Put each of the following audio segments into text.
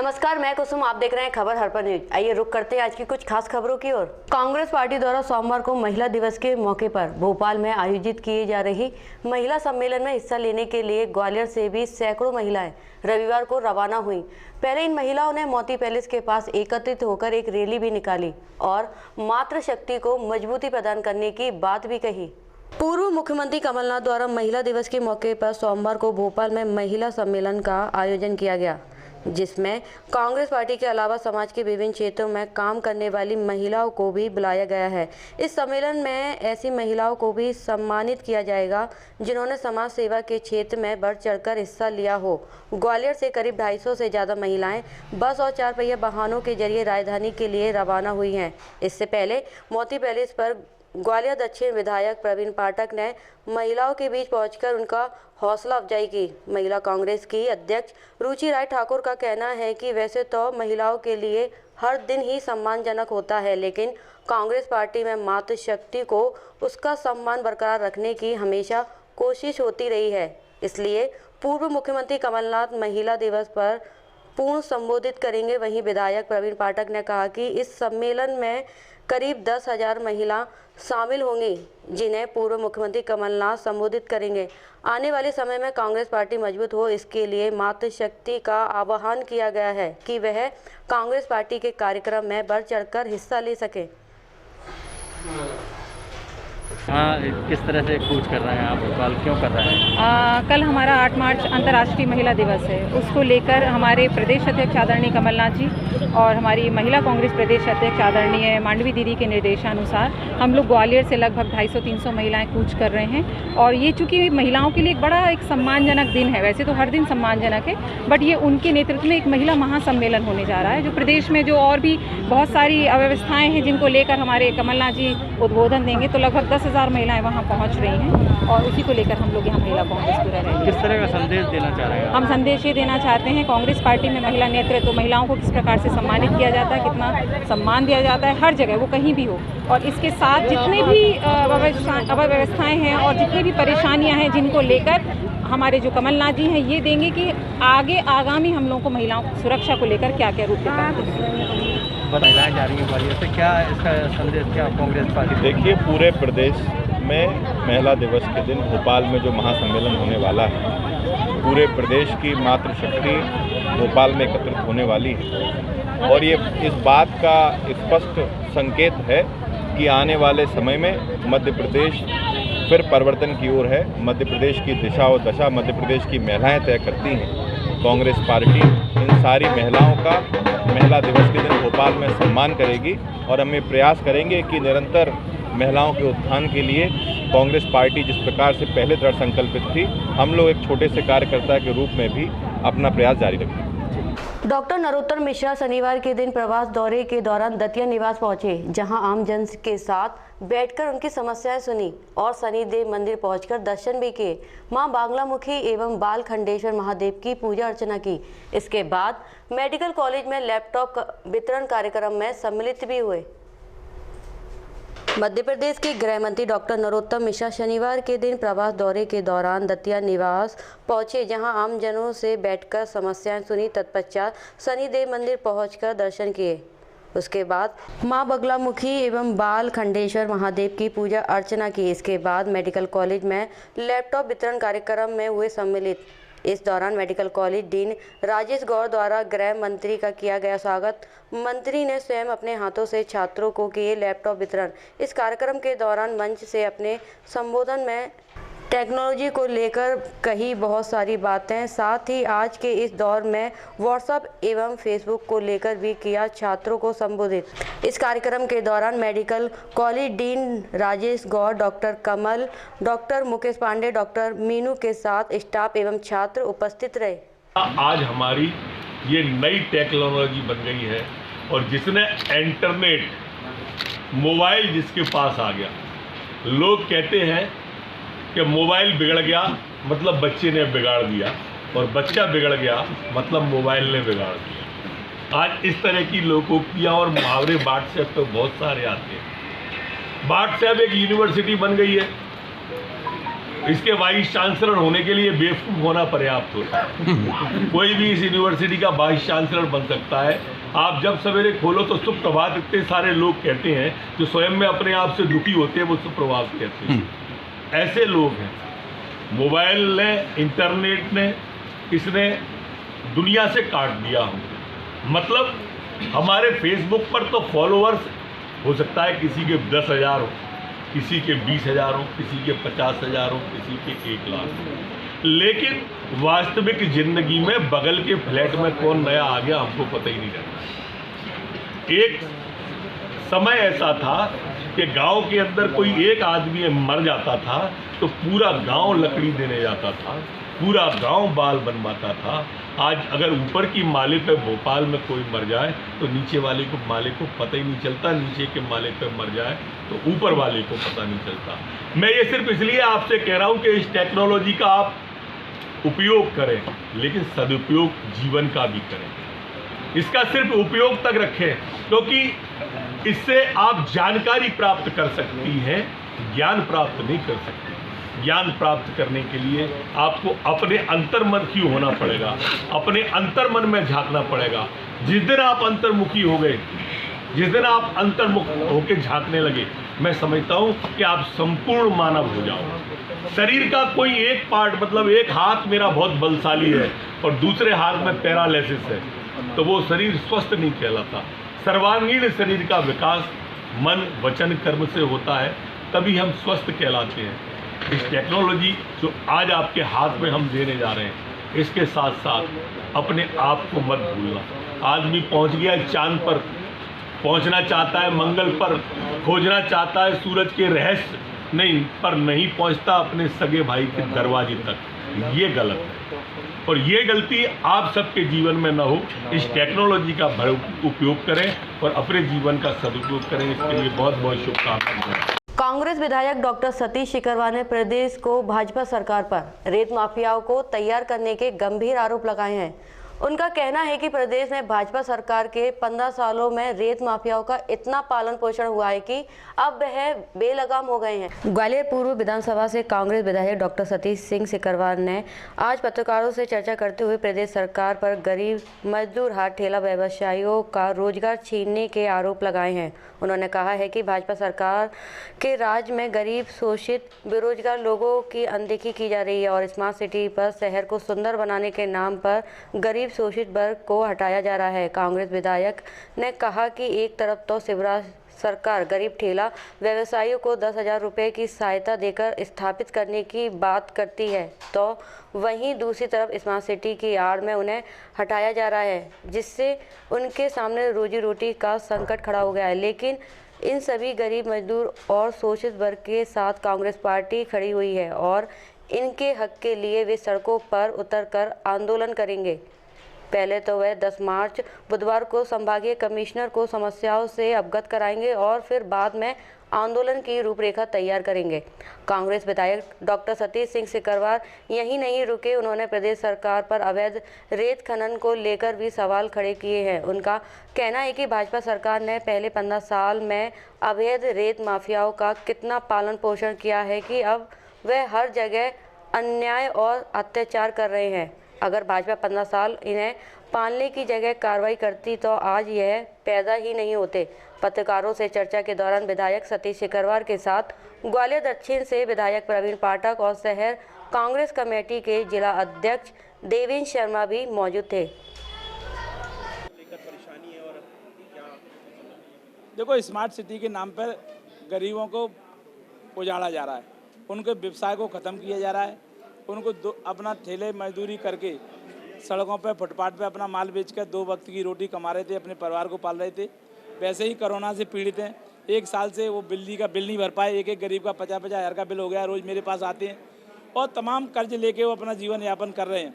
नमस्कार, मैं कुसुम। आप देख रहे हैं खबर हर्पल न्यूज। आइए रुक करते हैं आज की कुछ खास खबरों की ओर। कांग्रेस पार्टी द्वारा सोमवार को महिला दिवस के मौके पर भोपाल में आयोजित किए जा रही महिला सम्मेलन में हिस्सा लेने के लिए ग्वालियर से भी सैकड़ों महिलाएं रविवार को रवाना हुई। पहले इन महिलाओं ने मोती पैलेस के पास एकत्रित होकर एक रैली भी निकाली और मातृशक्ति को मजबूती प्रदान करने की बात भी कही। पूर्व मुख्यमंत्री कमलनाथ द्वारा महिला दिवस के मौके पर सोमवार को भोपाल में महिला सम्मेलन का आयोजन किया गया, जिसमें कांग्रेस पार्टी के अलावा समाज के विभिन्न क्षेत्रों में काम करने वाली महिलाओं को भी बुलाया गया है। इस सम्मेलन में ऐसी महिलाओं को भी सम्मानित किया जाएगा जिन्होंने समाज सेवा के क्षेत्र में बढ़ चढ़कर हिस्सा लिया हो। ग्वालियर से करीब 250 से ज़्यादा महिलाएं बस और 4 पहिया वाहनों के जरिए राजधानी के लिए रवाना हुई हैं। इससे पहले मोती पैलेस पर ग्वालियर दक्षिण विधायक प्रवीण पाठक ने महिलाओं के बीच पहुंचकर उनका हौसला अफजाई की। महिला कांग्रेस की अध्यक्ष रुचि राय ठाकुर का कहना है कि वैसे तो महिलाओं के लिए हर दिन ही सम्मानजनक होता है, लेकिन कांग्रेस पार्टी में मातृशक्ति को उसका सम्मान बरकरार रखने की हमेशा कोशिश होती रही है। इसलिए पूर्व मुख्यमंत्री कमलनाथ महिला दिवस पर पूर्ण संबोधित करेंगे। वहीं विधायक प्रवीण पाठक ने कहा कि इस सम्मेलन में करीब 10,000 महिला शामिल होंगी, जिन्हें पूर्व मुख्यमंत्री कमलनाथ संबोधित करेंगे। आने वाले समय में कांग्रेस पार्टी मजबूत हो, इसके लिए मातृशक्ति का आह्वान किया गया है कि वह कांग्रेस पार्टी के कार्यक्रम में बढ़ चढ़कर हिस्सा ले सके। हाँ, किस तरह से कूच कर रहे हैं आप भोपाल, क्यों कर रहे हैं? कल हमारा 8 मार्च अंतर्राष्ट्रीय महिला दिवस है। उसको लेकर हमारे प्रदेश अध्यक्ष आदरणीय कमलनाथ जी और हमारी महिला कांग्रेस प्रदेश अध्यक्ष आदरणीय मांडवी दीदी के निर्देशानुसार हम लोग ग्वालियर से लगभग 250-300 महिलाएं कूच कर रहे हैं। और ये चूँकि महिलाओं के लिए एक बड़ा एक सम्मानजनक दिन है, वैसे तो हर दिन सम्मानजनक है, बट ये उनके नेतृत्व में एक महिला महासम्मेलन होने जा रहा है, जो प्रदेश में जो और भी बहुत सारी अव्यवस्थाएँ हैं जिनको लेकर हमारे कमलनाथ जी उद्बोधन देंगे। तो लगभग 10,000 महिलाएं वहां पहुंच रही हैं और उसी को लेकर हम लोग यहाँ महिला कांग्रेस पूरा रहे हैं। किस तरह का संदेश देना चाह रहे हैं? हम संदेश ये देना चाहते हैं, कांग्रेस पार्टी में महिला नेतृत्व, महिलाओं को किस प्रकार से सम्मानित किया जाता है, कितना सम्मान दिया जाता है हर जगह, वो कहीं भी हो। और इसके साथ जितने भी अव्यवस्थाएं हैं और जितनी भी परेशानियाँ हैं जिनको लेकर हमारे जो कमलनाथ जी हैं ये देंगे कि आगे आगामी हम लोगों को महिलाओं की सुरक्षा को लेकर क्या क्या रूप बताया जा रही है ग्वालियर से, क्या इसका संदेश क्या कांग्रेस पार्टी? देखिए, पूरे प्रदेश में महिला दिवस के दिन भोपाल में जो महासम्मेलन होने वाला है, पूरे प्रदेश की मातृशक्ति भोपाल में एकत्रित होने वाली है। और ये इस बात का स्पष्ट संकेत है कि आने वाले समय में मध्य प्रदेश फिर परिवर्तन की ओर है। मध्य प्रदेश की दिशा और दशा मध्य प्रदेश की महिलाएं तय करती हैं। कांग्रेस पार्टी इन सारी महिलाओं का महिला दिवस के दिन भोपाल में सम्मान करेगी और हम ये प्रयास करेंगे कि निरंतर महिलाओं के उत्थान के लिए कांग्रेस पार्टी जिस प्रकार से पहले दृढ़ संकल्पित थी, हम लोग एक छोटे से कार्यकर्ता के रूप में भी अपना प्रयास जारी रखेंगे। डॉक्टर नरोत्तम मिश्रा शनिवार के दिन प्रवास दौरे के दौरान दतिया निवास पहुंचे, जहां आम जन के साथ बैठकर उनकी समस्याएं सुनी और शनिदेव मंदिर पहुंचकर दर्शन भी किए। मां बांग्लामुखी एवं बाल खंडेश्वर महादेव की पूजा अर्चना की। इसके बाद मेडिकल कॉलेज में लैपटॉप वितरण कार्यक्रम में सम्मिलित भी हुए। मध्य प्रदेश के गृह मंत्री डॉक्टर नरोत्तम मिश्रा शनिवार के दिन प्रवास दौरे के दौरान दतिया निवास पहुंचे, जहां आम जनों से बैठकर समस्याएं सुनी। तत्पश्चात शनिदेव मंदिर पहुंचकर दर्शन किए। उसके बाद मां बगलामुखी एवं बाल खंडेश्वर महादेव की पूजा अर्चना की। इसके बाद मेडिकल कॉलेज में लैपटॉप वितरण कार्यक्रम में हुए सम्मिलित। इस दौरान मेडिकल कॉलेज डीन राजेश गौर द्वारा गृह मंत्री का किया गया स्वागत। मंत्री ने स्वयं अपने हाथों से छात्रों को किए लैपटॉप वितरण। इस कार्यक्रम के दौरान मंच से अपने संबोधन में टेक्नोलॉजी को लेकर कही बहुत सारी बातें, साथ ही आज के इस दौर में व्हाट्सएप एवं फेसबुक को लेकर भी किया छात्रों को संबोधित। इस कार्यक्रम के दौरान मेडिकल कॉलेज डीन राजेश गौर, डॉक्टर कमल, डॉक्टर मुकेश पांडे, डॉक्टर मीनू के साथ स्टाफ एवं छात्र उपस्थित रहे। आज हमारी ये नई टेक्नोलॉजी बन गई है और जिसने इंटरनेट, मोबाइल जिसके पास आ गया, लोग कहते हैं कि मोबाइल बिगड़ गया मतलब बच्चे ने बिगाड़ दिया और बच्चा बिगड़ गया मतलब मोबाइल ने बिगाड़ दिया। आज इस तरह की लोकोक्तियाँ और मुहावरे व्हाट्सएप पे बहुत सारे आते हैं। व्हाट्सएप एक यूनिवर्सिटी बन गई है। इसके वाइस चांसलर होने के लिए बेवकूफ़ होना पर्याप्त होता है। कोई भी इस यूनिवर्सिटी का वाइस चांसलर बन सकता है। आप जब सवेरे खोलो तो सुप्रभात इतने सारे लोग कहते हैं जो स्वयं में अपने आप से दुखी होते हैं, वो सुप्रभात कहते हैं। ऐसे लोग हैं। मोबाइल ने, इंटरनेट ने, इसने दुनिया से काट दिया हमको। मतलब हमारे फेसबुक पर तो फॉलोअर्स हो सकता है किसी के 10,000 हो, किसी के 20,000 हो, किसी के 50,000 हो, किसी के 1 लाख हो, लेकिन वास्तविक जिंदगी में बगल के फ्लैट में कौन नया आ गया हमको पता ही नहीं रहता। एक समय ऐसा था कि गांव के अंदर कोई एक आदमी मर जाता था तो पूरा गांव लकड़ी देने जाता था, पूरा गांव बाल बनवाता था। आज अगर ऊपर की माले पे भोपाल में कोई मर जाए तो नीचे वाले को माले को पता ही नहीं चलता, नीचे के माले पे मर जाए तो ऊपर वाले को पता नहीं चलता। मैं ये सिर्फ इसलिए आपसे कह रहा हूँ कि इस टेक्नोलॉजी का आप उपयोग करें, लेकिन सदुपयोग जीवन का भी करें। इसका सिर्फ उपयोग तक रखें, क्योंकि इससे आप जानकारी प्राप्त कर सकती हैं, ज्ञान प्राप्त नहीं कर सकती। ज्ञान प्राप्त करने के लिए आपको अपने अंतर्मुखी होना पड़ेगा, अपने अंतर्मन में झांकना पड़ेगा। जिस दिन आप अंतर्मुखी हो गए, जिस दिन आप अंतर्मुख होकर झांकने लगे, मैं समझता हूँ कि आप संपूर्ण मानव हो जाओ। शरीर का कोई एक पार्ट, मतलब एक हाथ मेरा बहुत बलशाली है और दूसरे हाथ में पैरालिसिस है, तो वो शरीर स्वस्थ नहीं कहलाता। सर्वांगीण शरीर का विकास मन, वचन, कर्म से होता है, तभी हम स्वस्थ कहलाते हैं। इस टेक्नोलॉजी जो आज आपके हाथ में हम देने जा रहे हैं, इसके साथ साथ अपने आप को मत भूलना। आदमी पहुंच गया चांद पर, पहुंचना चाहता है मंगल पर, खोजना चाहता है सूरज के रहस्य, नहीं पर नहीं पहुंचता अपने सगे भाई के दरवाजे तक। ये गलत है और ये गलती आप सबके जीवन में न हो। इस टेक्नोलॉजी का उपयोग करें और अपने जीवन का सदुपयोग करें। इसके लिए बहुत बहुत शुभकामनाएं। कांग्रेस विधायक डॉक्टर सतीश सिकरवार ने प्रदेश को भाजपा सरकार पर रेत माफियाओं को तैयार करने के गंभीर आरोप लगाए हैं। उनका कहना है कि प्रदेश में भाजपा सरकार के 15 सालों में रेत माफियाओं का इतना पालन पोषण हुआ है कि अब वह बेलगाम हो गए हैं। ग्वालियर पूर्व विधानसभा से कांग्रेस विधायक डॉक्टर सतीश सिंह सिकरवार ने आज पत्रकारों से चर्चा करते हुए प्रदेश सरकार पर गरीब मजदूर, हाथ ठेला व्यवसायियों का रोजगार छीनने के आरोप लगाए हैं। उन्होंने कहा है कि भाजपा सरकार के राज में गरीब, शोषित, बेरोजगार लोगों की अनदेखी की जा रही है और स्मार्ट सिटी पर शहर को सुंदर बनाने के नाम पर गरीब शोषित वर्ग को हटाया जा रहा है। कांग्रेस विधायक ने कहा कि एक तरफ तो शिवराज सरकार गरीब ठेला व्यवसायियों को 10,000 रुपये की सहायता देकर स्थापित करने की बात करती है, तो वहीं दूसरी तरफ स्मार्ट सिटी की आड़ में उन्हें हटाया जा रहा है, जिससे उनके सामने रोजी रोटी का संकट खड़ा हो गया है। लेकिन इन सभी गरीब, मजदूर और शोषित वर्ग के साथ कांग्रेस पार्टी खड़ी हुई है और इनके हक के लिए वे सड़कों पर उतरकर आंदोलन करेंगे। पहले तो वह 10 मार्च बुधवार को संभागीय कमिश्नर को समस्याओं से अवगत कराएंगे और फिर बाद में आंदोलन की रूपरेखा तैयार करेंगे। कांग्रेस विधायक डॉक्टर सतीश सिंह सिकरवार यहीं नहीं रुके, उन्होंने प्रदेश सरकार पर अवैध रेत खनन को लेकर भी सवाल खड़े किए हैं। उनका कहना है कि भाजपा सरकार ने पहले 15 साल में अवैध रेत माफियाओं का कितना पालन पोषण किया है कि अब वह हर जगह अन्याय और अत्याचार कर रहे हैं। अगर भाजपा 15 साल इन्हें पालने की जगह कार्रवाई करती तो आज यह पैदा ही नहीं होते। पत्रकारों से चर्चा के दौरान विधायक सतीश सिकरवार के साथ ग्वालियर दक्षिण से विधायक प्रवीण पाठक और शहर कांग्रेस कमेटी के जिला अध्यक्ष देवेंद्र शर्मा भी मौजूद थे। देखो, स्मार्ट सिटी के नाम पर गरीबों को उजाड़ा जा रहा है, उनके व्यवसाय को ख़त्म किया जा रहा है, उनको अपना ठेले मजदूरी करके सड़कों पर, फुटपाथ पे अपना माल बेचकर 2 वक्त की रोटी कमा रहे थे, अपने परिवार को पाल रहे थे। वैसे ही कोरोना से पीड़ित हैं। 1 साल से वो बिजली का बिल नहीं भर पाए। एक गरीब का 50-50 हज़ार का बिल हो गया। रोज़ मेरे पास आते हैं और तमाम कर्ज लेके वो अपना जीवन यापन कर रहे हैं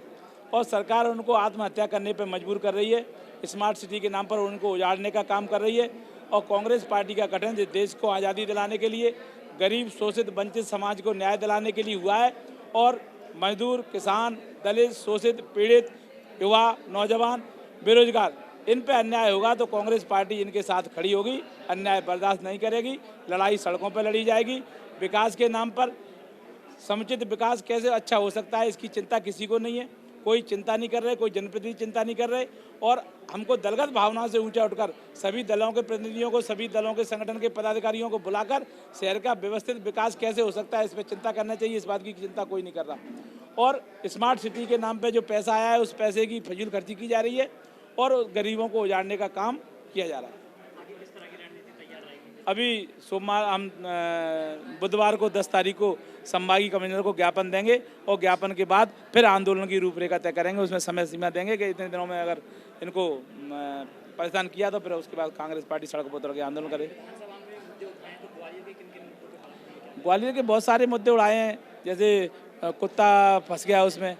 और सरकार उनको आत्महत्या करने पर मजबूर कर रही है। स्मार्ट सिटी के नाम पर उनको उजाड़ने का काम कर रही है और कांग्रेस पार्टी का गठन देश को आज़ादी दिलाने के लिए, गरीब, शोषित, वंचित समाज को न्याय दिलाने के लिए हुआ है और मजदूर, किसान, दलित, शोषित, पीड़ित, युवा, नौजवान, बेरोजगार, इन पे अन्याय होगा तो कांग्रेस पार्टी इनके साथ खड़ी होगी, अन्याय बर्दाश्त नहीं करेगी। लड़ाई सड़कों पर लड़ी जाएगी। विकास के नाम पर समुचित विकास कैसे अच्छा हो सकता है, इसकी चिंता किसी को नहीं है। कोई चिंता नहीं कर रहे, कोई जनप्रतिनिधि चिंता नहीं कर रहे। और हमको दलगत भावना से ऊंचा उठकर सभी दलों के प्रतिनिधियों को, सभी दलों के संगठन के पदाधिकारियों को बुलाकर शहर का व्यवस्थित विकास कैसे हो सकता है, इस पर चिंता करना चाहिए। इस बात की चिंता कोई नहीं कर रहा। और स्मार्ट सिटी के नाम पे जो पैसा आया है, उस पैसे की फजूल खर्ची की जा रही है और गरीबों को उजाड़ने का काम किया जा रहा है। अभी सोमवार हम बुधवार को 10 तारीख को संभागीय कमिश्नर को ज्ञापन देंगे और ज्ञापन के बाद फिर आंदोलन की रूपरेखा तय करेंगे। उसमें समय सीमा देंगे कि इतने दिनों में अगर इनको परेशान किया तो फिर उसके बाद कांग्रेस पार्टी सड़क पर उतर के आंदोलन करे। ग्वालियर के बहुत सारे मुद्दे उड़ाए हैं, जैसे कुत्ता फंस गया, उसमें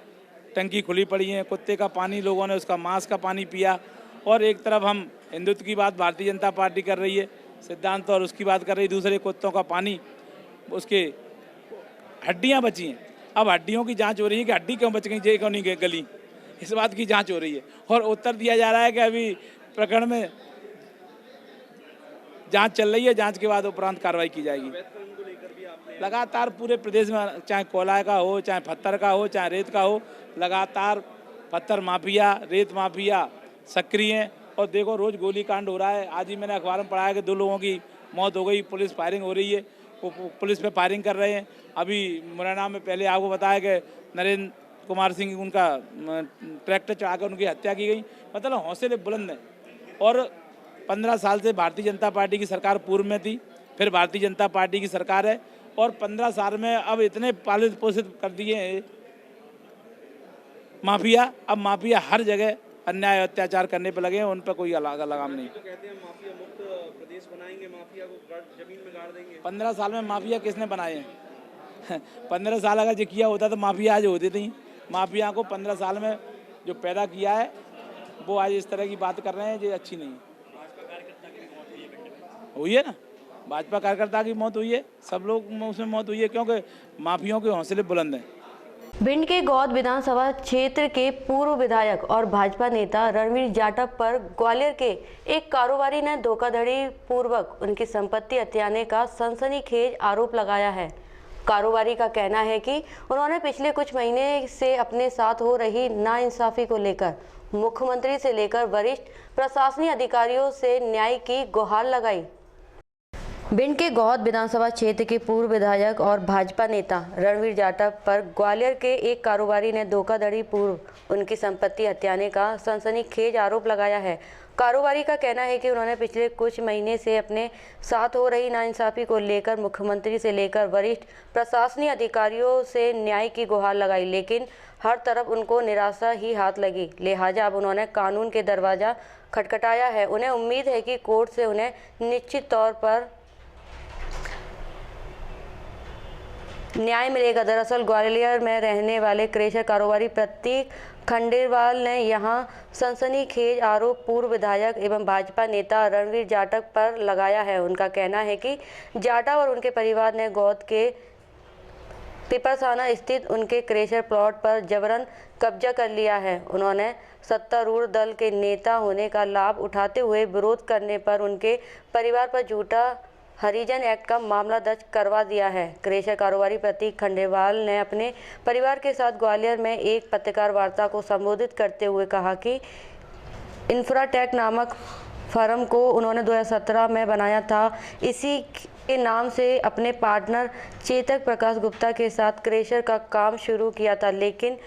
टंकी खुली पड़ी है, कुत्ते का पानी, लोगों ने उसका मांस का पानी पिया। और एक तरफ हम हिंदुत्व की बात भारतीय जनता पार्टी कर रही है, सिद्धांत, और उसकी बात कर रही, दूसरे कुत्तों का पानी, उसके हड्डियां बची हैं। अब हड्डियों की जांच हो रही है कि हड्डी क्यों बच गई, जे क्यों नहीं गली, इस बात की जांच हो रही है। और उत्तर दिया जा रहा है कि अभी प्रकरण में जांच चल रही है, जांच के बाद उपरांत कार्रवाई की जाएगी। लगातार पूरे प्रदेश में, चाहे कोयला का हो, चाहे पत्थर का हो, चाहे रेत का हो, लगातार पत्थर माफिया, रेत माफिया सक्रिय हैं। और देखो रोज गोली कांड हो रहा है। आज ही मैंने अखबार में पढ़ा है कि 2 लोगों की मौत हो गई, पुलिस फायरिंग हो रही है, वो पुलिस पे फायरिंग कर रहे हैं। अभी मुरैना में पहले आपको बताया कि नरेंद्र कुमार सिंह, उनका ट्रैक्टर चढ़ाकर उनकी हत्या की गई। मतलब हौसले बुलंद हैं। और 15 साल से भारतीय जनता पार्टी की सरकार पूर्व में थी, फिर भारतीय जनता पार्टी की सरकार है, और 15 साल में अब इतने पालित पोषित कर दिए हैं माफिया। अब माफिया हर जगह अन्याय अत्याचार करने पर लगे हैं, उन पर कोई लगाम नहीं। तो कहते हैं माफिया मुक्त प्रदेश बनाएंगे, माफिया को जमीन में गाड़ देंगे। 15 साल में माफिया किसने बनाए हैं? 15 साल अगर जो किया होता तो माफिया आज होते नहीं। माफिया को 15 साल में जो पैदा किया है, वो आज इस तरह की बात कर रहे हैं जो अच्छी नहीं हुई है ना। भाजपा कार्यकर्ता की मौत हुई है, सब लोग उसमें मौत हुई है, क्योंकि माफियों के हौसले बुलंद हैं। भिंड के गौद विधानसभा क्षेत्र के पूर्व विधायक और भाजपा नेता रणवीर जाटव पर ग्वालियर के एक कारोबारी ने धोखाधड़ी पूर्वक उनकी संपत्ति हथियाने का सनसनीखेज आरोप लगाया है। कारोबारी का कहना है कि उन्होंने पिछले कुछ महीने से अपने साथ हो रही नाइंसाफी को लेकर मुख्यमंत्री से लेकर वरिष्ठ प्रशासनिक अधिकारियों से न्याय की गुहार लगाई। भिंड के गौद विधानसभा क्षेत्र के पूर्व विधायक और भाजपा नेता रणवीर जाटव पर ग्वालियर के एक कारोबारी ने धोखाधड़ी पूर्व उनकी संपत्ति हथियाने का सनसनीखेज आरोप लगाया है। कारोबारी का कहना है कि उन्होंने पिछले कुछ महीने से अपने साथ हो रही नाइंसाफी को लेकर मुख्यमंत्री से लेकर वरिष्ठ प्रशासनिक अधिकारियों से न्याय की गुहार लगाई, लेकिन हर तरफ उनको निराशा ही हाथ लगी। लिहाजा अब उन्होंने कानून के दरवाजा खटखटाया है। उन्हें उम्मीद है कि कोर्ट से उन्हें निश्चित तौर पर न्याय मिलेगा। दरअसल ग्वालियर में रहने वाले क्रेशर कारोबारी प्रतीक खंडेलवाल ने यहां सनसनीखेज आरोप पूर्व विधायक एवं भाजपा नेता रणवीर जाटव पर लगाया है। उनका कहना है कि जाटव और उनके परिवार ने गौद के पिपरसाना स्थित उनके क्रेशर प्लॉट पर जबरन कब्जा कर लिया है। उन्होंने सत्तारूढ़ दल के नेता होने का लाभ उठाते हुए विरोध करने पर उनके परिवार पर झूठा हरिजन एक्ट का मामला दर्ज करवा दिया है। क्रेशर कारोबारी प्रतीक खंडेलवाल ने अपने परिवार के साथ ग्वालियर में एक पत्रकार वार्ता को संबोधित करते हुए कहा कि इंफ्राटेक नामक फर्म को उन्होंने 2017 में बनाया था। इसी के नाम से अपने पार्टनर चेतन प्रकाश गुप्ता के साथ क्रेशर का काम शुरू किया था, लेकिन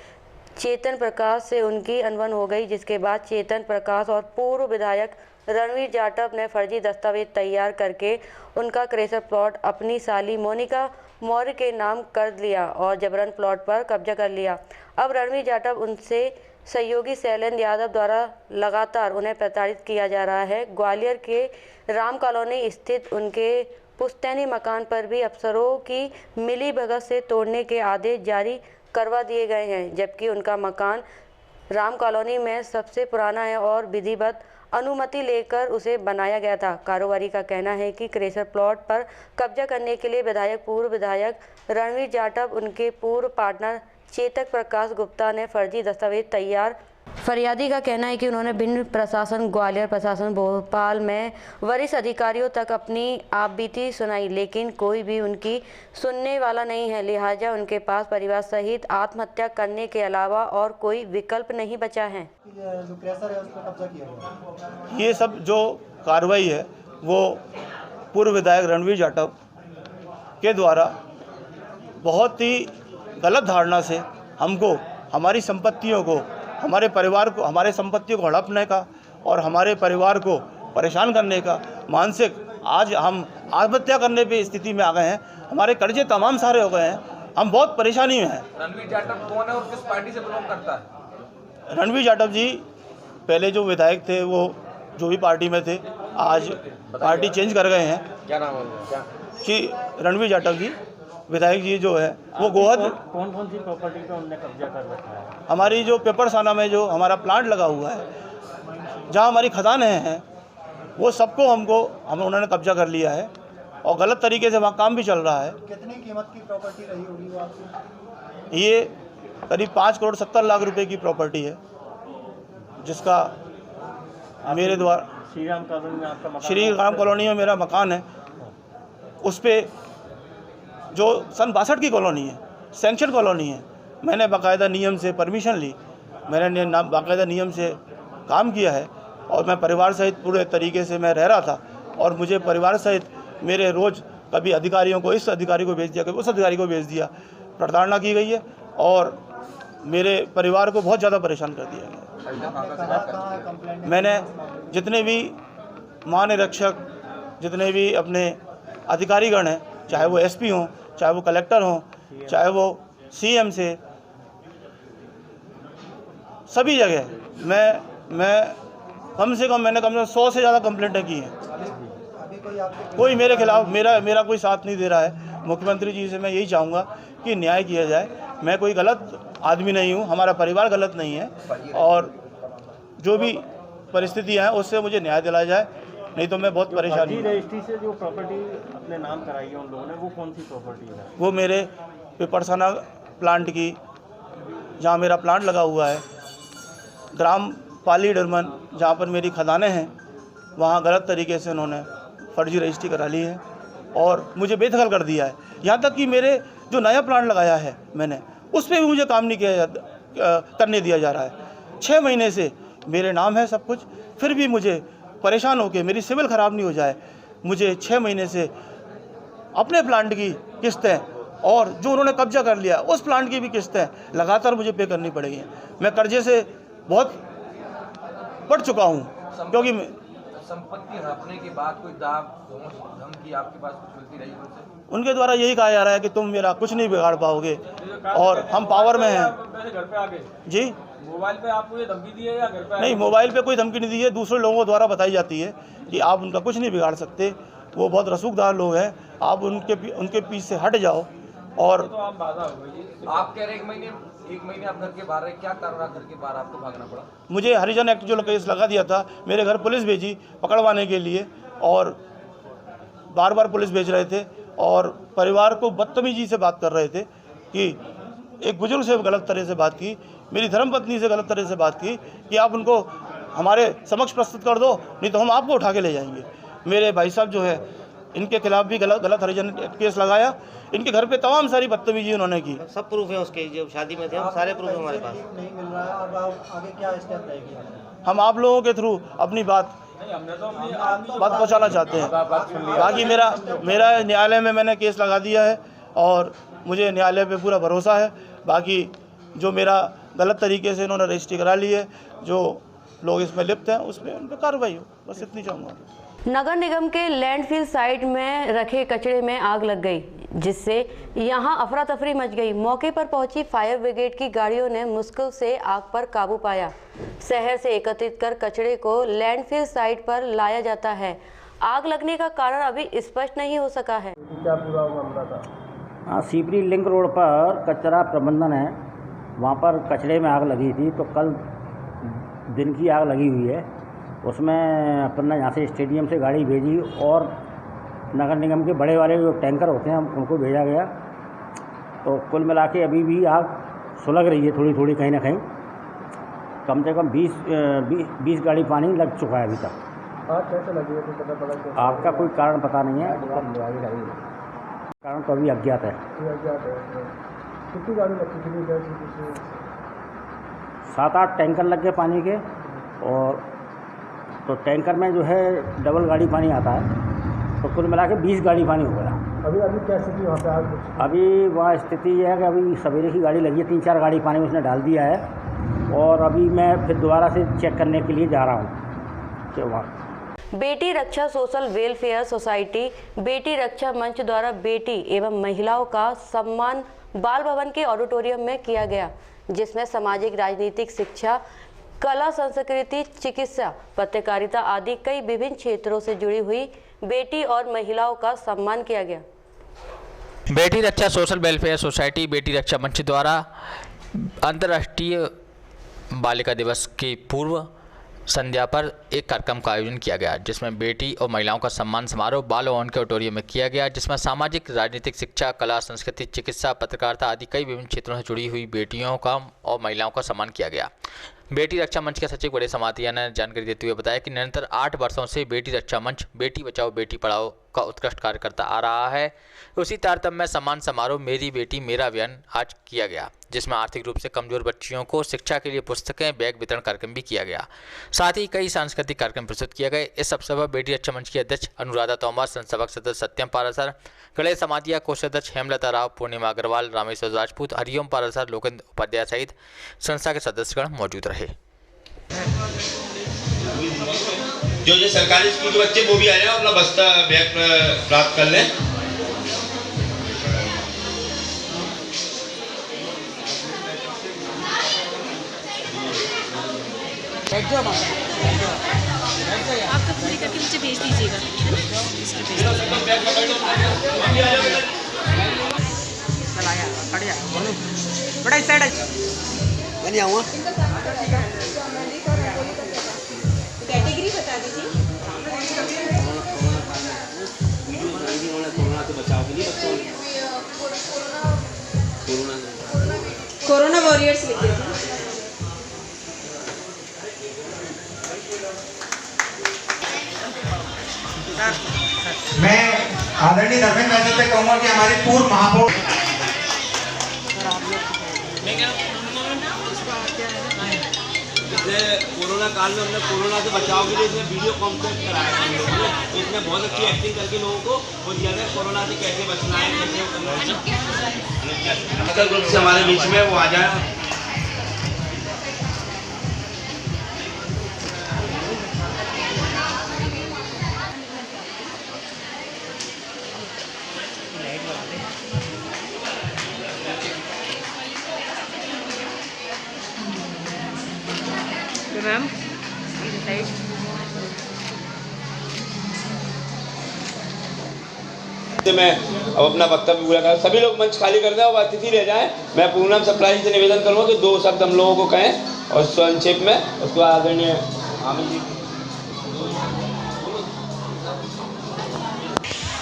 चेतन प्रकाश से उनकी अनबन हो गई, जिसके बाद चेतन प्रकाश और पूर्व विधायक रणवीर जाटव ने फर्जी दस्तावेज तैयार करके उनका क्रेशर प्लॉट अपनी साली मोनिका मौर्य के नाम कर लिया और जबरन प्लॉट पर कब्जा कर लिया। अब रणवीर जाटव उनसे सहयोगी शैलेंद्र यादव द्वारा लगातार उन्हें प्रताड़ित किया जा रहा है। ग्वालियर के राम कॉलोनी स्थित उनके पुश्तैनी मकान पर भी अफसरों की मिली भगत से तोड़ने के आदेश जारी करवा दिए गए हैं, जबकि उनका मकान राम कॉलोनी में सबसे पुराना है और विधिवत अनुमति लेकर उसे बनाया गया था। कारोबारी का कहना है कि क्रेशर प्लॉट पर कब्जा करने के लिए पूर्व विधायक रणवीर जाटव, उनके पूर्व पार्टनर चेतन प्रकाश गुप्ता ने फर्जी दस्तावेज तैयार फरियादी का कहना है कि उन्होंने भिंड प्रशासन, ग्वालियर प्रशासन, भोपाल में वरिष्ठ अधिकारियों तक अपनी आपबीती सुनाई, लेकिन कोई भी उनकी सुनने वाला नहीं है। लिहाजा उनके पास परिवार सहित आत्महत्या करने के अलावा और कोई विकल्प नहीं बचा है। जो क्रैशर है उस पर कब्जा किया गया। ये सब जो कार्रवाई है वो पूर्व विधायक रणवीर जाटव के द्वारा बहुत ही गलत धारणा से हमको, हमारी संपत्तियों को, हमारे परिवार को, हमारे संपत्तियों को हड़पने का और हमारे परिवार को परेशान करने का मानसिक, आज हम आत्महत्या करने पे स्थिति में आ गए हैं। हमारे कर्जे तमाम सारे हो गए हैं, हम बहुत परेशानी में हैं। रणवीर जाटव कौन है और किस पार्टी से बिलोंग करता है? रणवीर जाटव जी पहले जो विधायक थे वो जो भी पार्टी में थे, आज पार्टी चेंज कर गए हैं। क्या नाम है उनका? कि रणवीर जाटव जी विधायक जी जो है वो गोहद, कौन कौन सी प्रॉपर्टी पे उन्होंने कब्जा कर रखा है? हमारी जो पेपरसाना में जो हमारा प्लांट लगा हुआ है, जहाँ हमारी खदानें हैं, वो सबको हम उन्होंने कब्जा कर लिया है और गलत तरीके से वहाँ काम भी चल रहा है। कितनी कीमत की प्रॉपर्टी रही होगी वो आपकी? ये करीब 5,70,00,000 रुपए की प्रॉपर्टी है, जिसका मेरे द्वारा श्रीराम कॉलोनी में आपका मकान? श्री राम कॉलोनी में मेरा मकान है। उस पर जो सन 62 की कॉलोनी है, सैंक्शन कॉलोनी है, मैंने बाकायदा नियम से परमिशन ली, मैंने बाकायदा नियम से काम किया है और मैं परिवार सहित पूरे तरीके से मैं रह रहा था। और मुझे परिवार सहित मेरे रोज़ कभी अधिकारियों को, इस अधिकारी को भेज दिया, कभी उस अधिकारी को भेज दिया, प्रताड़ना की गई है और मेरे परिवार को बहुत ज़्यादा परेशान कर दिया गया। मैंने जितने भी महानिरीक्षक, जितने भी अपने अधिकारीगण हैं, चाहे वो एसपी हों, चाहे वो कलेक्टर हों, चाहे वो सीएम से, सभी जगह मैं कम से कम 100 से ज़्यादा कंप्लेंटें की हैं। कोई मेरे खिलाफ मेरा कोई साथ नहीं दे रहा है। मुख्यमंत्री जी से मैं यही चाहूँगा कि न्याय किया जाए। मैं कोई गलत आदमी नहीं हूँ, हमारा परिवार गलत नहीं है और जो भी परिस्थितियाँ हैं उससे मुझे न्याय दिलाया जाए, नहीं तो मैं बहुत परेशान हूँ। रजिस्ट्री से जो प्रॉपर्टी अपने नाम कराई है उन लोगों ने, वो कौन सी प्रॉपर्टी है? वो मेरे पेपरसाना प्लांट की, जहाँ मेरा प्लांट लगा हुआ है, ग्राम पाली डरमन, जहाँ पर मेरी खदानें हैं, वहाँ गलत तरीके से उन्होंने फर्जी रजिस्ट्री करा ली है और मुझे बेदखल कर दिया है। यहाँ तक कि मेरे जो नया प्लांट लगाया है मैंने, उस पर भी मुझे काम नहीं करने दिया जा रहा है। 6 महीने से मेरे नाम है सब कुछ, फिर भी मुझे परेशान होकर, मेरी सिविल ख़राब नहीं हो जाए, मुझे 6 महीने से अपने प्लांट की किस्तें और जो उन्होंने कब्जा कर लिया उस प्लांट की भी किस्तें लगातार मुझे पे करनी पड़ेगी। मैं कर्जे से बहुत पड़ चुका हूँ, क्योंकि संपत्ति हड़पने के बाद कोई धमकी आपके पास कुछ मिलती रही उनसे? उनके द्वारा यही कहा जा रहा है कि तुम मेरा कुछ नहीं बिगाड़ पाओगे और हम पावर में हैं। घर पे आ गए जी, मोबाइल पे आपको ये धमकी दी है या घर पे? नहीं, मोबाइल पे कोई धमकी नहीं दी है, दूसरे लोगों द्वारा बताई जाती है कि आप उनका कुछ नहीं बिगाड़ सकते, वो बहुत रसूखदार लोग हैं, आप उनके पीछे से हट जाओ। और तो आप बाधा हो गई। आप कह रहे एक महीने आप घर के बाहर रहे, क्या कारण रहा घर के बाहर आपको भागना पड़ा? मुझे हरिजन एक्ट जो केस लगा दिया था, मेरे घर पुलिस भेजी पकड़वाने के लिए और बार बार पुलिस भेज रहे थे और परिवार को बदतमीजी से बात कर रहे थे कि एक बुजुर्ग से गलत तरह से बात की, मेरी धर्मपत्नी से गलत तरह से बात की कि आप उनको हमारे समक्ष प्रस्तुत कर दो, नहीं तो हम आपको उठा के ले जाएंगे। मेरे भाई साहब जो है, इनके खिलाफ भी गलत हरिजन केस लगाया, इनके घर पे तमाम सारी बदतमीजी उन्होंने की। सब प्रूफ है उसके, जो शादी में थे हम सारे प्रूफ हमारे पास। नहीं मिल रहा है और आगे क्या स्टेप रहेगी? हम आप लोगों के थ्रू अपनी बात पहुंचाना चाहते हैं। बाकी मेरा न्यायालय में मैंने केस लगा दिया है और मुझे न्यायालय पे पूरा भरोसा है। बाकी जो मेरा गलत तरीके से इन्होंने रजिस्ट्री करा ली है, जो लोग इसमें लिप्त हैं, उस पर उन पर कार्रवाई हो, बस इतनी चाहूँगा। नगर निगम के लैंडफिल साइट में रखे कचरे में आग लग गई, जिससे यहां अफरा तफरी मच गई। मौके पर पहुंची फायर ब्रिगेड की गाड़ियों ने मुश्किल से आग पर काबू पाया। शहर से एकत्रित कर कचरे को लैंडफिल साइट पर लाया जाता है। आग लगने का कारण अभी स्पष्ट नहीं हो सका है। क्या पूरा मामला था? हाँ, सीपरी लिंक रोड पर कचरा प्रबंधन है, वहाँ पर कचरे में आग लगी थी। तो कल दिन की आग लगी हुई है, उसमें अपन ने यहाँ से स्टेडियम से गाड़ी भेजी और नगर निगम के बड़े वाले जो टैंकर होते हैं उनको भेजा गया। तो कुल मिला के अभी भी आग सुलग रही है थोड़ी थोड़ी कहीं ना कहीं। कम से कम 20 गाड़ी पानी लग चुका है अभी तक। आग कैसे लगी है, कुछ पता पड़ा क्या? आग का कोई कारण पता नहीं है, कारण तो अभी अज्ञात है। कितनी गाड़ी लगी थी? 7-8 टैंकर लग गए पानी के, और तो टैंकर में जो है डबल गाड़ी पानी आता है, तो कुल मिला के 20 गाड़ी पानी हो गया। अभी क्या स्थिति वहाँ पे आग? अभी वहाँ स्थिति ये है कि अभी सवेरे की गाड़ी लगी है, 3-4 गाड़ी पानी उसने डाल दिया है, और अभी मैं फिर दोबारा से चेक करने के लिए जा रहा हूँ कि वहाँ। बेटी रक्षा सोशल वेलफेयर सोसाइटी बेटी रक्षा मंच द्वारा बेटी एवं महिलाओं का सम्मान बाल भवन के ऑडिटोरियम में किया गया, जिसमें सामाजिक, राजनीतिक, शिक्षा, कला, संस्कृति, चिकित्सा, पत्रकारिता आदि कई विभिन्न क्षेत्रों से जुड़ी हुई बेटी और महिलाओं का सम्मान किया गया। बेटी रक्षा सोशल वेलफेयर सोसाइटी बेटी रक्षा मंच द्वारा अंतर्राष्ट्रीय बालिका दिवस की पूर्व संध्या पर एक कार्यक्रम का आयोजन किया गया, जिसमें बेटी और महिलाओं का सम्मान समारोह बाल भवन के ऑडिटोरियम में किया गया, जिसमें सामाजिक, राजनीतिक, शिक्षा, कला, संस्कृति, चिकित्सा, पत्रकारिता आदि कई विभिन्न क्षेत्रों से जुड़ी हुई बेटियों का और महिलाओं का सम्मान किया गया। बेटी रक्षा मंच के सचिव गणेश समातिया ने जानकारी देते हुए बताया कि निरंतर 8 वर्षों से बेटी रक्षा मंच बेटी बचाओ बेटी पढ़ाओ का उत्कृष्ट कार्य करता आ रहा है। उसी तारतम्य में सम्मान समारोह मेरी बेटी मेरा अभियान आज किया गया, जिसमें आर्थिक रूप से कमजोर बच्चियों को शिक्षा के लिए पुस्तकें, बैग वितरण कार्यक्रम भी किया गया। साथ ही कई सांस्कृतिक कार्यक्रम प्रस्तुत किए गए। इस अवसर पर बेटी रक्षा मंच की अध्यक्ष अनुराधा तोमर, संस्थापक सदस्य सत्यम पारासर, गणेश समातिया, कोषाध्यक्ष हेमलता राव, पूर्णिमा अग्रवाल, रामेश्वर राजपूत, हरिओम पारासर, लोकेंद्र उपाध्याय सहित संस्था के सदस्यगण मौजूद रहे। जो सरकारी स्कूल के बच्चे वो भी आ जाए, अपना बस्ता बैग प्राप्त कर लें। आप तो पूरी करके मुझे भेज दीजिएगा, बड़ा इस साइड बनी आऊँगा। कैटेगरी बता दीजिए। कोरोना से बचाव के लिए बच्चों कोरोना वॉरियर्स लिख दीजिए। मैं आदरणीय धर्मेंद्र महतो से कहूँगा कि हमारे पूर्व महापौर कोरोना काल में हमने कोरोना से बचाव के लिए इसमें वीडियो कॉन्फ्रेंस कराया था हम लोगों ने, तो इसमें बहुत अच्छी एक्टिंग करके लोगों को वो दिया गया कोरोना से कैसे बचना है, कैसे ग्रुप से हमारे बीच में वो आ जाए। मैम मैं अब अपना वक्तव्य पूरा कर, सभी लोग मंच खाली कर दें और अतिथि रह जाएं। मैं पूनम सप्लाई से निवेदन करूँगा कि 2 शब्द हम लोगों को कहें और संक्षेप में उसको आदरणीय आमिर जी।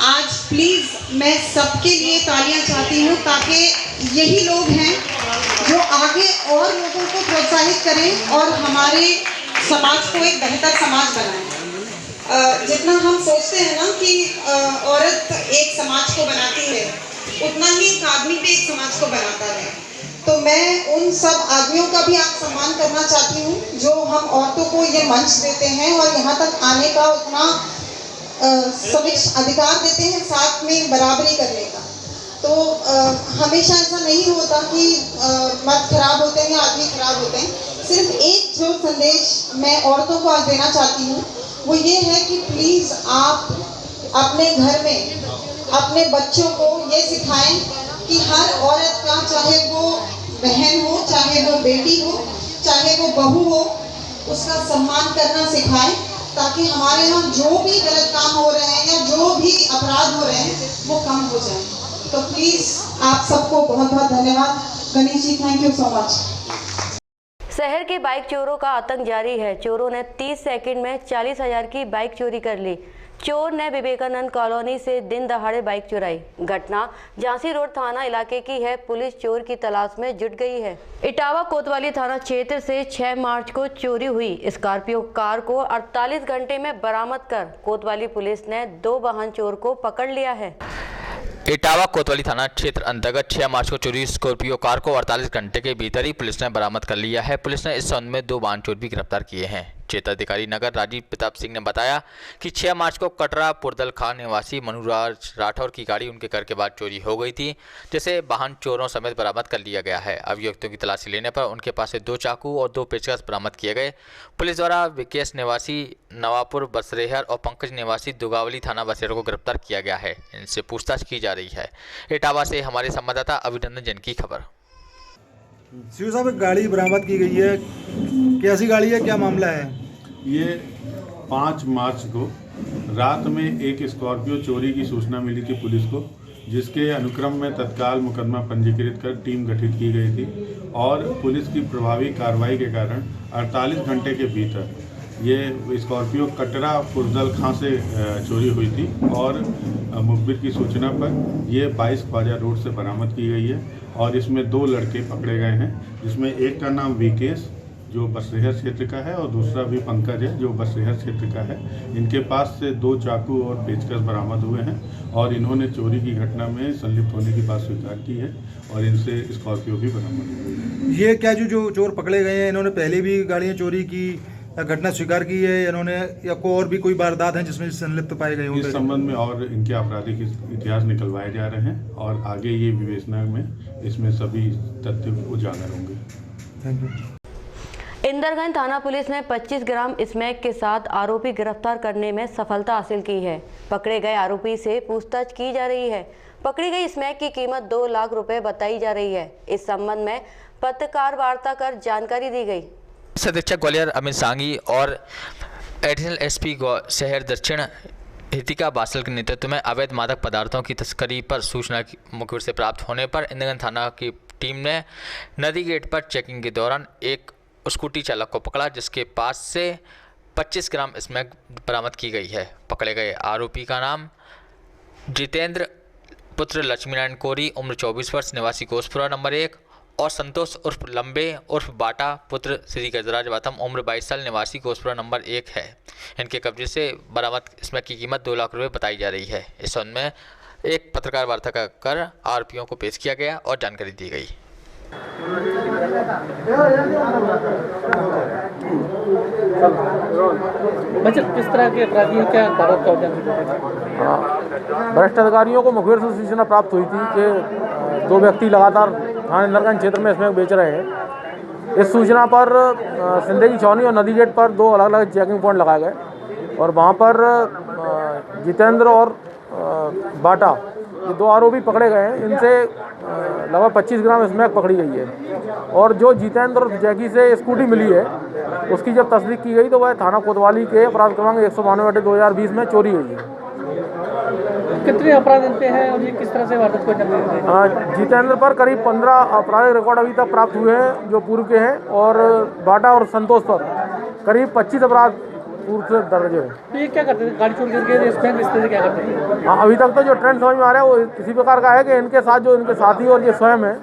आज प्लीज मैं सबके लिए तालियां चाहती हूँ, ताकि यही लोग हैं जो आगे और लोगों को प्रोत्साहित करें और हमारे समाज को एक बेहतर समाज बनाएं। जितना हम सोचते हैं ना कि औरत एक समाज को बनाती है, उतना ही एक आदमी भी एक समाज को बनाता है। तो मैं उन सब आदमियों का भी आज सम्मान करना चाहती हूँ जो हम औरतों को ये मंच देते हैं और यहाँ तक आने का उतना समिक्ष अधिकार देते हैं, साथ में बराबरी करने का। तो हमेशा ऐसा नहीं होता कि मर्द खराब होते हैं या आदमी खराब होते हैं। सिर्फ एक जो संदेश मैं औरतों को आज देना चाहती हूँ वो ये है कि प्लीज़ आप अपने घर में अपने बच्चों को ये सिखाएं कि हर औरत का, चाहे वो बहन हो, चाहे वो बेटी हो, चाहे वो बहू हो, उसका सम्मान करना सिखाएं, ताकि हमारे यहाँ जो भी गलत काम हो रहे हैं या जो भी अपराध हो रहे हैं वो कम हो जाए। तो प्लीज़ आप सबको बहुत बहुत धन्यवाद। Ganesh ji, thank you so much. शहर के बाइक चोरों का आतंक जारी है। चोरों ने 30 सेकंड में 40,000 की बाइक चोरी कर ली। चोर ने विवेकानंद कॉलोनी से दिन दहाड़े बाइक चुराई। घटना झांसी रोड थाना इलाके की है। पुलिस चोर की तलाश में जुट गई है। इटावा कोतवाली थाना क्षेत्र से 6 मार्च को चोरी हुई स्कॉर्पियो कार को 48 घंटे में बरामद कर कोतवाली पुलिस ने 2 वाहन चोर को पकड़ लिया है। इटावा कोतवाली थाना क्षेत्र अंतर्गत 6 मार्च को चोरी स्कॉर्पियो कार को 48 घंटे के भीतर ही पुलिस ने बरामद कर लिया है। पुलिस ने इस संबंध में 2 वाहन चोर भी गिरफ्तार किए हैं। क्षेत्राधिकारी नगर राजीव प्रताप सिंह ने बताया कि 6 मार्च को कटरा पुरदल खान निवासी मनुराज राठौर की गाड़ी उनके घर के बाद चोरी हो गई थी, जिसे वाहन चोरों समेत बरामद कर लिया गया है। अभियुक्तों की तलाशी लेने पर उनके पास से 2 चाकू और 2 पेचकस बरामद किए गए। पुलिस द्वारा विकेश निवासी नवापुर बसरेहर और पंकज निवासी दुगावली थाना बसेरा को गिरफ्तार किया गया है। इनसे पूछताछ की जा रही है। इटावा से हमारे संवाददाता अभिनंदन जैन की खबर। शिव साहब, एक गाड़ी बरामद की गई है, कैसी गाड़ी है, क्या मामला है? ये 5 मार्च को रात में एक स्कॉर्पियो चोरी की सूचना मिली थी पुलिस को, जिसके अनुक्रम में तत्काल मुकदमा पंजीकृत कर टीम गठित की गई थी और पुलिस की प्रभावी कार्रवाई के कारण 48 घंटे के भीतर ये स्कॉर्पियो कटरा पुरदल खां से चोरी हुई थी और मुखबिर की सूचना पर ये 22 ख्वाजा रोड से बरामद की गई है और इसमें 2 लड़के पकड़े गए हैं, जिसमें एक का नाम विकेश जो बसरेहर क्षेत्र का है और दूसरा भी पंकज है जो बसरेहर क्षेत्र का है। इनके पास से 2 चाकू और पेचकस बरामद हुए हैं और इन्होंने चोरी की घटना में संलिप्त होने की बात स्वीकार की है और इनसे स्कॉर्पियो भी बरामद हुई है। ये क्या जो चोर पकड़े गए हैं, इन्होंने पहले भी गाड़ियाँ चोरी की घटना स्वीकार की है इन्होंने, या कोई और भी कोई वारदात है जिसमें संलिप्त पाए गए होंगे? इस संबंध में और इनके आपराधिक इतिहास निकलवाए जा रहे हैं और आगे ये विवेचना में इसमें सभी तथ्य उजागर होंगे। Thank you. इंदरगंज थाना पुलिस ने 25 ग्राम स्मैक के साथ आरोपी गिरफ्तार करने में सफलता हासिल की है। पकड़े गए आरोपी से पूछताछ की जा रही है। पकड़ी गई स्मैक की कीमत 2 लाख रुपए बताई जा रही है। इस संबंध में पत्रकार वार्ता कर जानकारी दी गई। अधीक्षक ग्वालियर अमित सांगी और एडिशनल एसपी शहर दक्षिण हितिका बासल के नेतृत्व में अवैध मादक पदार्थों की तस्करी पर सूचना मुखबिर से प्राप्त होने पर इंदरगंज थाना की टीम ने नदी गेट पर चेकिंग के दौरान एक स्कूटी चालक को पकड़ा, जिसके पास से 25 ग्राम स्मैक बरामद की गई है। पकड़े गए आरोपी का नाम जितेंद्र पुत्र लक्ष्मीनारायण कोरी उम्र 24 वर्ष निवासी कोसपुरा नंबर 1 और संतोष उर्फ लंबे उर्फ बाटा पुत्र श्री गजराज वातम उम्र 22 साल निवासी कोसपुरा नंबर 1 है। इनके कब्जे से बरामद स्मैक की कीमत 2 लाख रुपए बताई जा रही है। इस संबंध में एक पत्रकार वार्ता कर आरोपियों को पेश किया गया और जानकारी दी गई। किस तरह के अपराधी क्या वरिष्ठ अधिकारियों को मुखबिर से सूचना प्राप्त हुई थी कि 2 व्यक्ति लगातार थाना इंदरगंज क्षेत्र में स्मैक बेच रहे हैं। इस सूचना पर सिंधे की छावनी और नदी गेट पर 2 अलग अलग चेकिंग पॉइंट लगाए गए और वहां पर जितेंद्र और बाटा ये 2 आरोपी पकड़े गए हैं। इनसे लगभग 25 ग्राम स्मैक पकड़ी गई है और जो जितेंद्र और जैकी से स्कूटी मिली है उसकी जब तस्दीक की गई तो वह थाना कोतवाली के अपराध क्रमांक 192/2020 में चोरी हुई है। कितने अपराध इनपे हैं और ये किस तरह से वारदात को अंजाम देते हैं? जितेंद्र पर करीब 15 आपराधिक रिकॉर्ड अभी तक प्राप्त हुए हैं जो पूर्व के हैं और बाटा और संतोष पर करीब 25 अपराध पूर्व से दर्ज है। तो ये क्या करते थे? गाड़ी छोड़ करके स्मैक बेचते थे, क्या करते थे? हाँ, अभी तक तो जो ट्रेंड समझ में आ रहा है वो इसी प्रकार का है कि इनके साथ जो इनके साथी और ये स्वयं है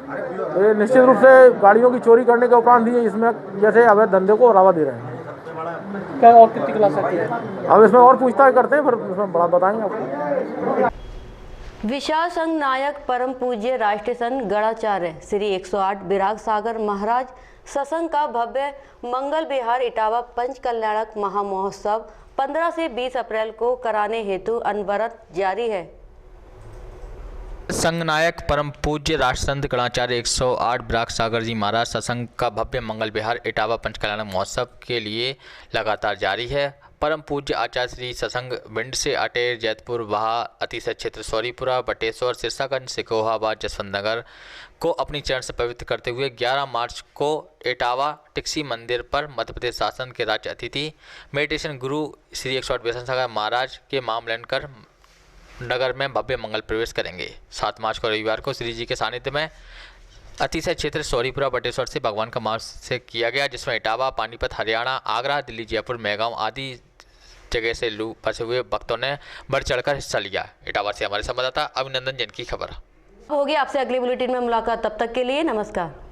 ये निश्चित रूप से गाड़ियों की चोरी करने के उपरांत ही इसमें जैसे अवैध धंधे को बढ़ावा दे रहे हैं। क्या और कितनी क्लास आती है? अब इसमें और पूछताछ करते हैं, फिर इसमें बड़ा बताएंगे आपको। विशाल संघ नायक परम पूज्य राष्ट्रीय संत गणाचार्य श्री 108 विराग सागर महाराज सत्संग का भव्य मंगल विहार इटावा पंच कल्याणक महामहोत्सव 15 से 20 अप्रैल को कराने हेतु अनवरत जारी है। संघ नायक परम पूज्य राष्ट्रसंत गणाचार्य 108 विराग सागर जी महाराज सत्संग का भव्य मंगल विहार इटावा पंच कल्याणक महोत्सव के लिए लगातार जारी है। परम पूज्य आचार्य श्री सत्संग विंड से अटेर जैतपुर वहा अतिशय क्षेत्र सौरीपुरा बटेश्वर सिरसागंज सिकोहाबाद जसवंत नगर को अपनी चरण से पवित्र करते हुए 11 मार्च को इटावा टिक्सी मंदिर पर मध्य प्रदेश शासन के राज्य अतिथि मेडिटेशन गुरु श्री 108 विराग सागर महाराज के मामलन कर नगर में भव्य मंगल प्रवेश करेंगे। 7 मार्च को रविवार को श्री जी के सानिध्य में अतिशय क्षेत्र सौरीपुरा बटेश्वर से भगवान का महाअभिषेक किया गया, जिसमें इटावा पानीपत हरियाणा आगरा दिल्ली जयपुर मेहगांव आदि जगह से लू फंसे हुए भक्तों ने बढ़ चढ़कर हिस्सा लिया। इटावा से हमारे संवाददाता अभिनंदन जैन की खबर। होगी आपसे अगली बुलेटिन में मुलाकात, तब तक के लिए नमस्कार।